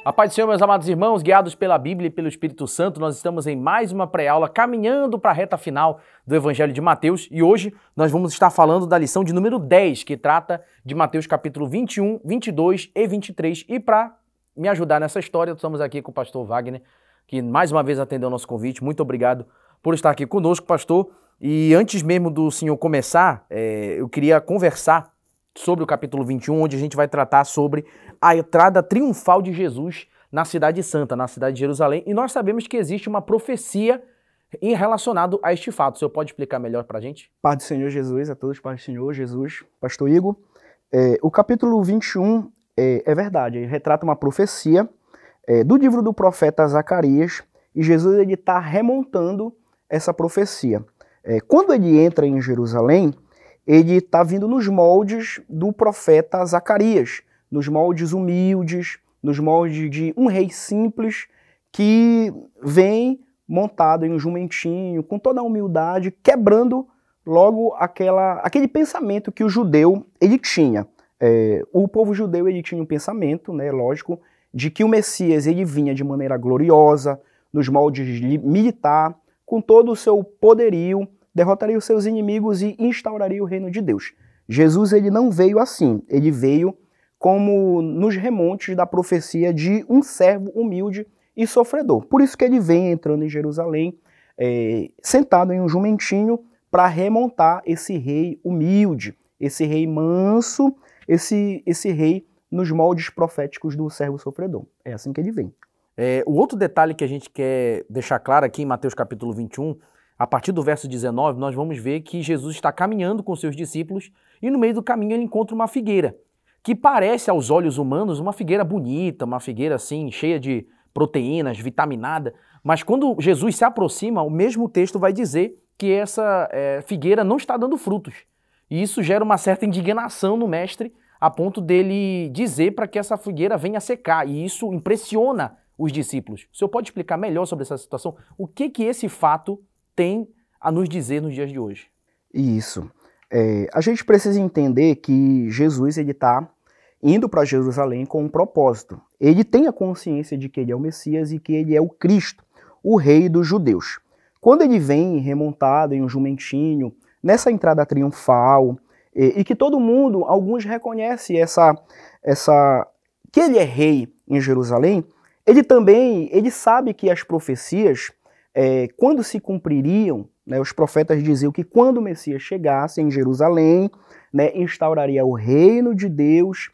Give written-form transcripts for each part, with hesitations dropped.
A paz do Senhor, meus amados irmãos, guiados pela Bíblia e pelo Espírito Santo, nós estamos em mais uma pré-aula, caminhando para a reta final do Evangelho de Mateus, e hoje nós vamos estar falando da lição de número 10, que trata de Mateus capítulo 21, 22 e 23, e para me ajudar nessa história, estamos aqui com o pastor Wagner, que mais uma vez atendeu o nosso convite. Muito obrigado por estar aqui conosco, pastor. E antes mesmo do senhor começar, eu queria conversar sobre o capítulo 21, onde a gente vai tratar sobre a entrada triunfal de Jesus na Cidade Santa, na cidade de Jerusalém. E nós sabemos que existe uma profecia relacionada a este fato. O senhor pode explicar melhor para a gente? Paz do Senhor Jesus, a todos, paz do Senhor Jesus, pastor Igor. O capítulo 21 é verdade, ele retrata uma profecia do livro do profeta Zacarias, e Jesus está remontando essa profecia. Quando ele entra em Jerusalém, ele está vindo nos moldes do profeta Zacarias, nos moldes humildes, nos moldes de um rei simples que vem montado em um jumentinho, com toda a humildade, quebrando logo aquele pensamento que o judeu ele tinha. O povo judeu ele tinha um pensamento, lógico, de que o Messias ele vinha de maneira gloriosa, nos moldes militar, com todo o seu poderio, derrotaria os seus inimigos e instauraria o reino de Deus. Jesus ele não veio assim, ele veio como nos remontes da profecia de um servo humilde e sofredor. Por isso que ele vem entrando em Jerusalém, sentado em um jumentinho, para remontar esse rei humilde, esse rei manso, esse rei nos moldes proféticos do servo sofredor. É assim que ele vem. O outro detalhe que a gente quer deixar claro aqui em Mateus capítulo 21, a partir do verso 19, nós vamos ver que Jesus está caminhando com seus discípulos e no meio do caminho ele encontra uma figueira, que parece aos olhos humanos uma figueira bonita, uma figueira assim, cheia de proteínas, vitaminada, mas quando Jesus se aproxima, o mesmo texto vai dizer que essa figueira não está dando frutos. E isso gera uma certa indignação no mestre, a ponto dele dizer para que essa figueira venha secar, e isso impressiona os discípulos. O senhor pode explicar melhor sobre essa situação? O que esse fato tem a nos dizer nos dias de hoje? Isso. A gente precisa entender que Jesus está indo para Jerusalém com um propósito. Ele tem a consciência de que ele é o Messias e que ele é o Cristo, o rei dos judeus. Quando ele vem remontado em um jumentinho, nessa entrada triunfal, e que todo mundo, alguns reconhecem que ele é rei em Jerusalém, ele sabe que as profecias, quando se cumpririam, os profetas diziam que quando o Messias chegasse em Jerusalém, instauraria o reino de Deus,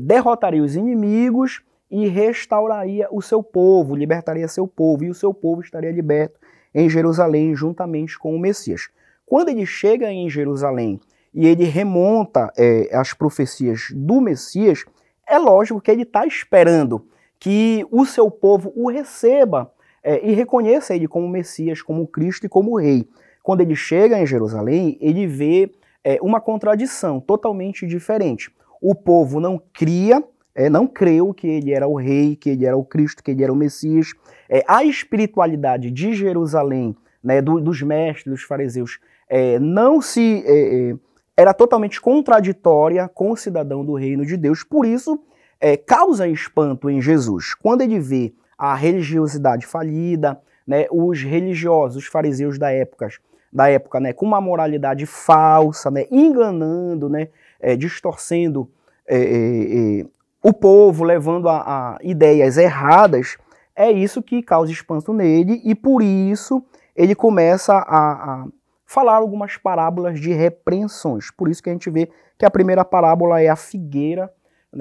derrotaria os inimigos e restauraria o seu povo, libertaria seu povo, e o seu povo estaria liberto em Jerusalém juntamente com o Messias. Quando ele chega em Jerusalém e ele remonta as profecias do Messias, é lógico que ele está esperando que o seu povo o receba e reconheça ele como Messias, como Cristo e como Rei. Quando ele chega em Jerusalém, ele vê uma contradição totalmente diferente. O povo não creu que ele era o Rei, que ele era o Cristo, que ele era o Messias. A espiritualidade de Jerusalém, dos mestres, dos fariseus, era totalmente contraditória com o cidadão do reino de Deus. Por isso, causa espanto em Jesus. Quando ele vê a religiosidade falida, os religiosos, os fariseus da época, com uma moralidade falsa, enganando, distorcendo o povo, levando a ideias erradas, é isso que causa espanto nele, e por isso ele começa a falar algumas parábolas de repreensões. Por isso que a gente vê que a primeira parábola é a figueira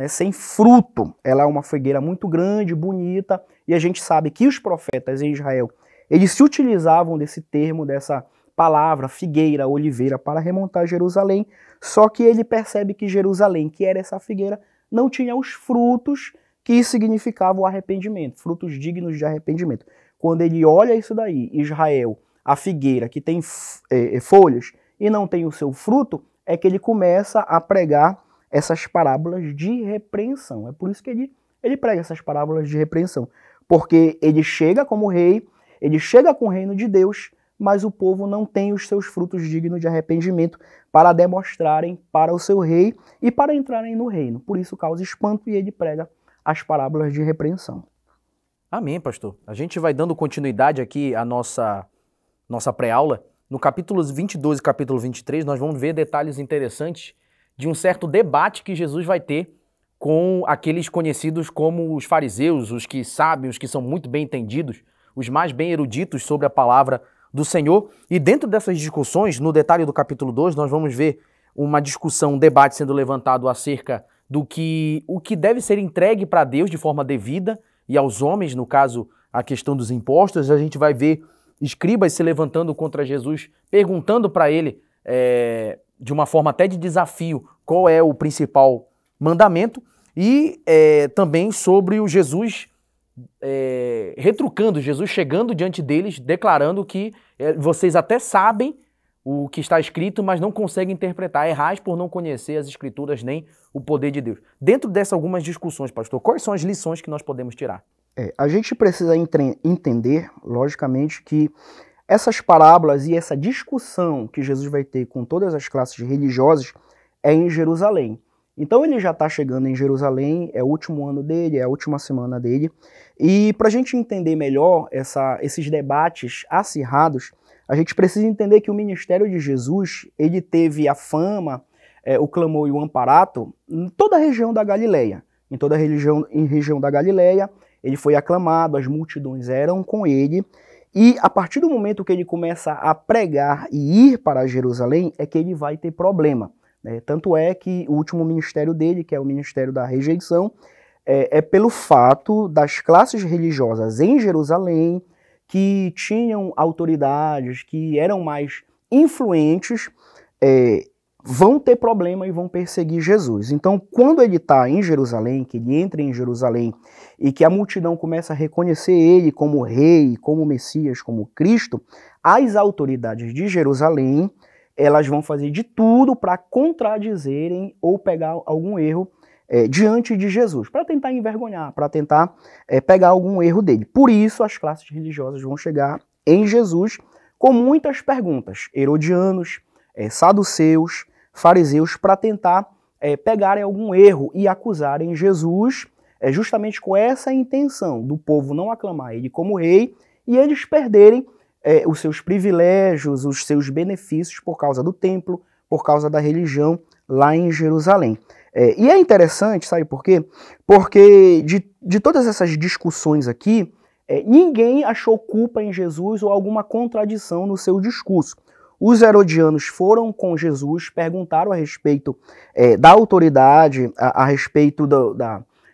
sem fruto. Ela é uma figueira muito grande, bonita, e a gente sabe que os profetas em Israel, eles se utilizavam desse termo, dessa palavra, figueira, oliveira, para remontar Jerusalém, só que ele percebe que Jerusalém, que era essa figueira, não tinha os frutos que significavam o arrependimento, frutos dignos de arrependimento. Quando ele olha isso daí, Israel, a figueira que tem folhas e não tem o seu fruto, é que ele começa a pregar essas parábolas de repreensão. É por isso que ele prega essas parábolas de repreensão. Porque ele chega como rei, ele chega com o reino de Deus, mas o povo não tem os seus frutos dignos de arrependimento para demonstrarem para o seu rei e para entrarem no reino. Por isso causa espanto e ele prega as parábolas de repreensão. Amém, pastor. A gente vai dando continuidade aqui à nossa pré-aula. No capítulo 22 e capítulo 23, nós vamos ver detalhes interessantes de um certo debate que Jesus vai ter com aqueles conhecidos como os fariseus, os que sabem, os que são muito bem entendidos, os mais bem eruditos sobre a palavra do Senhor. E dentro dessas discussões, no detalhe do capítulo 2, nós vamos ver uma discussão, um debate sendo levantado acerca do que o que deve ser entregue para Deus de forma devida e aos homens, no caso, a questão dos impostos. A gente vai ver escribas se levantando contra Jesus, perguntando para ele, de uma forma até de desafio, qual é o principal mandamento, e também sobre o Jesus retrucando, Jesus chegando diante deles, declarando que vocês até sabem o que está escrito, mas não conseguem interpretar. Errais por não conhecer as Escrituras nem o poder de Deus. Dentro dessas algumas discussões, pastor, quais são as lições que nós podemos tirar? A gente precisa entender, logicamente, que essas parábolas e essa discussão que Jesus vai ter com todas as classes religiosas é em Jerusalém. Então ele já está chegando em Jerusalém, é o último ano dele, é a última semana dele. E para a gente entender melhor esses debates acirrados, a gente precisa entender que o ministério de Jesus, ele teve a fama, o clamor e o amparato em toda a região da Galileia. Em toda a região da Galileia, ele foi aclamado, as multidões eram com ele. E a partir do momento que ele começa a pregar e ir para Jerusalém, é que ele vai ter problema. Tanto é que o último ministério dele, que é o ministério da rejeição, é pelo fato das classes religiosas em Jerusalém, que tinham autoridades, que eram mais influentes, vão ter problema e vão perseguir Jesus. Então, quando ele está em Jerusalém, que ele entra em Jerusalém e que a multidão começa a reconhecer ele como rei, como Messias, como Cristo, as autoridades de Jerusalém, elas vão fazer de tudo para contradizerem ou pegar algum erro diante de Jesus, para tentar envergonhar, para tentar pegar algum erro dele. Por isso, as classes religiosas vão chegar em Jesus com muitas perguntas, herodianos, saduceus, fariseus, para tentar pegarem algum erro e acusarem Jesus, justamente com essa intenção do povo não aclamar ele como rei e eles perderem os seus privilégios, os seus benefícios por causa do templo, por causa da religião lá em Jerusalém. E é interessante, sabe por quê? Porque de todas essas discussões aqui, ninguém achou culpa em Jesus ou alguma contradição no seu discurso. Os herodianos foram com Jesus, perguntaram a respeito da autoridade, a respeito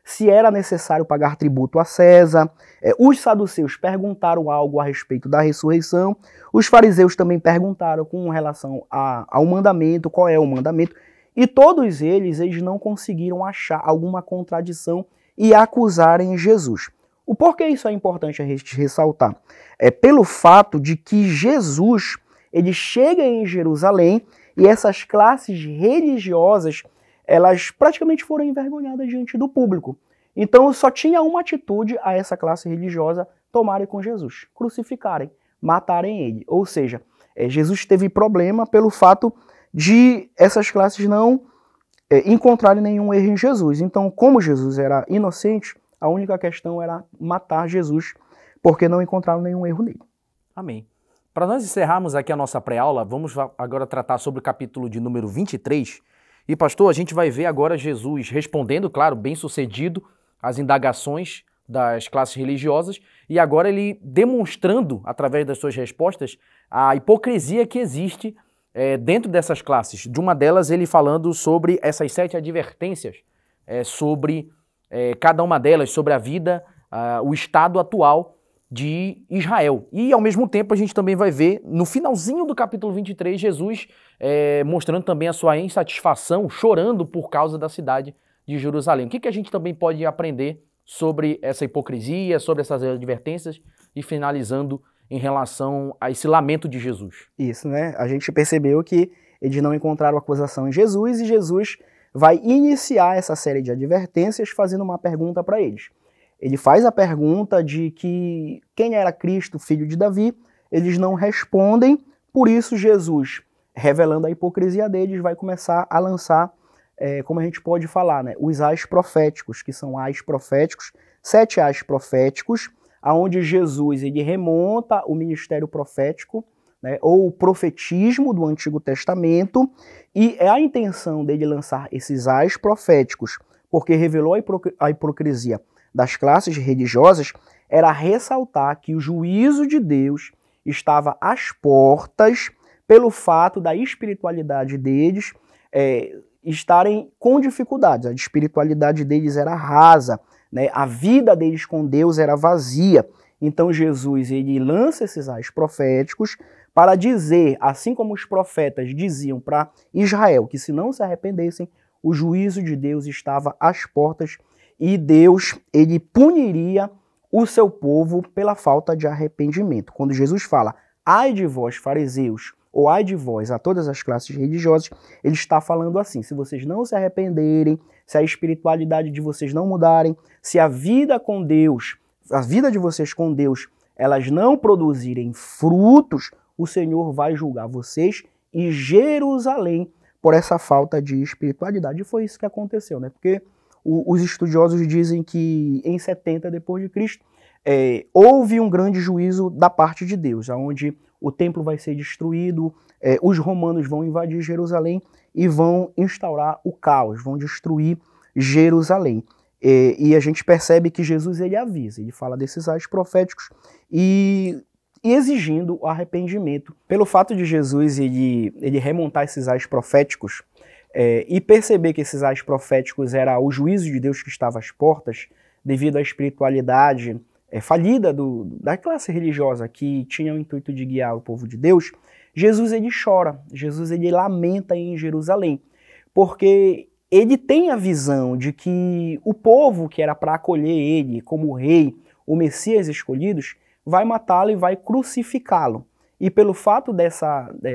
se era necessário pagar tributo a César. Os saduceus perguntaram algo a respeito da ressurreição. Os fariseus também perguntaram com relação ao mandamento, qual é o mandamento. E todos eles não conseguiram achar alguma contradição e acusarem Jesus. O porquê isso é importante a gente ressaltar? Pelo fato de que Jesus ele chega em Jerusalém e essas classes religiosas elas praticamente foram envergonhadas diante do público. Então só tinha uma atitude a essa classe religiosa tomarem com Jesus, crucificarem, matarem ele. Ou seja, Jesus teve problema pelo fato de essas classes não encontrarem nenhum erro em Jesus. Então, como Jesus era inocente, a única questão era matar Jesus, porque não encontraram nenhum erro nele. Amém. Para nós encerrarmos aqui a nossa pré-aula, vamos agora tratar sobre o capítulo de número 23. E, pastor, a gente vai ver agora Jesus respondendo, claro, bem sucedido, às indagações das classes religiosas, e agora ele demonstrando, através das suas respostas, a hipocrisia que existe dentro dessas classes. De uma delas, ele falando sobre essas 7 advertências, sobre cada uma delas, sobre a vida, o estado atual de Israel. E, ao mesmo tempo, a gente também vai ver, no finalzinho do capítulo 23, Jesus mostrando também a sua insatisfação, chorando por causa da cidade de Jerusalém. O que a gente também pode aprender sobre essa hipocrisia, sobre essas advertências e finalizando em relação a esse lamento de Jesus? Isso, né? A gente percebeu que eles não encontraram acusação em Jesus e Jesus vai iniciar essa série de advertências fazendo uma pergunta para eles. Ele faz a pergunta de que quem era Cristo, filho de Davi, eles não respondem, por isso Jesus, revelando a hipocrisia deles, vai começar a lançar como a gente pode falar, né, os ais proféticos, que são ais proféticos, 7 ais proféticos, aonde Jesus ele remonta o ministério profético, né, ou o profetismo do Antigo Testamento, e é a intenção dele lançar esses ais proféticos, porque revelou a hipocrisia das classes religiosas, era ressaltar que o juízo de Deus estava às portas pelo fato da espiritualidade deles estarem com dificuldades. A espiritualidade deles era rasa, né? A vida deles com Deus era vazia. Então Jesus ele lança esses ais proféticos para dizer, assim como os profetas diziam para Israel, que se não se arrependessem, o juízo de Deus estava às portas e Deus ele puniria o seu povo pela falta de arrependimento. Quando Jesus fala, ai de vós fariseus, ou ai de vós a todas as classes religiosas, ele está falando assim, se vocês não se arrependerem, se a espiritualidade de vocês não mudarem, se a vida com Deus, a vida de vocês com Deus, elas não produzirem frutos, o Senhor vai julgar vocês e Jerusalém por essa falta de espiritualidade. E foi isso que aconteceu, né? Porque os estudiosos dizem que em 70 depois de Cristo houve um grande juízo da parte de Deus, onde o templo vai ser destruído, os romanos vão invadir Jerusalém e vão instaurar o caos, vão destruir Jerusalém. E a gente percebe que Jesus ele avisa, ele fala desses ais proféticos e exigindo o arrependimento. Pelo fato de Jesus ele remontar esses ais proféticos e perceber que esses ais proféticos era o juízo de Deus que estava às portas, devido à espiritualidade falida da classe religiosa que tinha o intuito de guiar o povo de Deus, Jesus ele chora, Jesus ele lamenta em Jerusalém, porque ele tem a visão de que o povo que era para acolher ele como rei, o Messias escolhidos, vai matá-lo e vai crucificá-lo. E pelo fato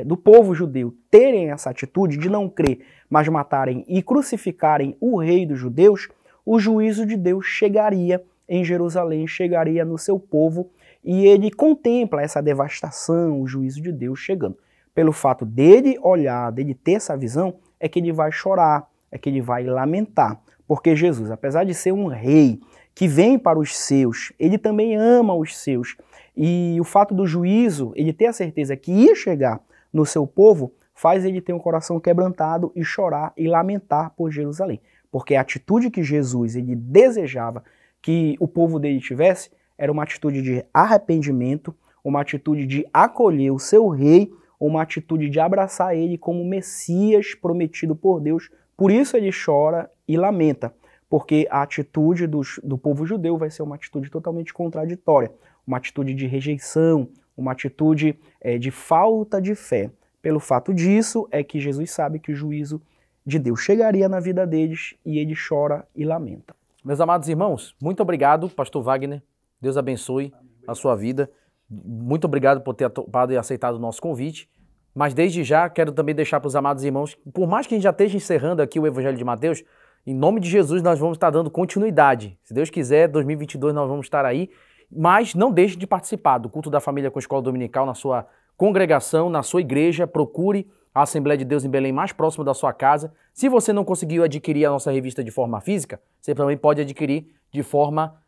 do povo judeu terem essa atitude de não crer, mas matarem e crucificarem o rei dos judeus, o juízo de Deus chegaria em Jerusalém, chegaria no seu povo, e ele contempla essa devastação, o juízo de Deus chegando. Pelo fato dele olhar, dele ter essa visão, é que ele vai chorar, é que ele vai lamentar. Porque Jesus, apesar de ser um rei que vem para os seus, ele também ama os seus. E o fato do juízo, ele ter a certeza que ia chegar no seu povo, faz ele ter um coração quebrantado e chorar e lamentar por Jerusalém. Porque a atitude que Jesus ele desejava que o povo dele tivesse era uma atitude de arrependimento, uma atitude de acolher o seu rei, uma atitude de abraçar ele como Messias prometido por Deus. Por isso ele chora e lamenta, porque a atitude do povo judeu vai ser uma atitude totalmente contraditória, uma atitude de rejeição, uma atitude de falta de fé. Pelo fato disso é que Jesus sabe que o juízo de Deus chegaria na vida deles e ele chora e lamenta. Meus amados irmãos, muito obrigado, pastor Wagner. Deus abençoe a sua vida. Muito obrigado por ter topado e aceitado o nosso convite. Mas desde já quero também deixar para os amados irmãos, por mais que a gente já esteja encerrando aqui o Evangelho de Mateus, em nome de Jesus nós vamos estar dando continuidade. Se Deus quiser, 2022 nós vamos estar aí. Mas não deixe de participar do culto da família com escola dominical na sua congregação, na sua igreja. Procure a Assembleia de Deus em Belém mais próximo da sua casa. Se você não conseguiu adquirir a nossa revista de forma física, você também pode adquirir de forma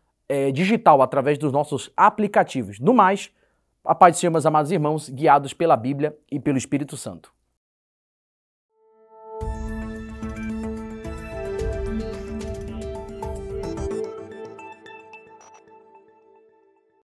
digital, através dos nossos aplicativos. No mais, a paz do Senhor, meus amados irmãos, guiados pela Bíblia e pelo Espírito Santo.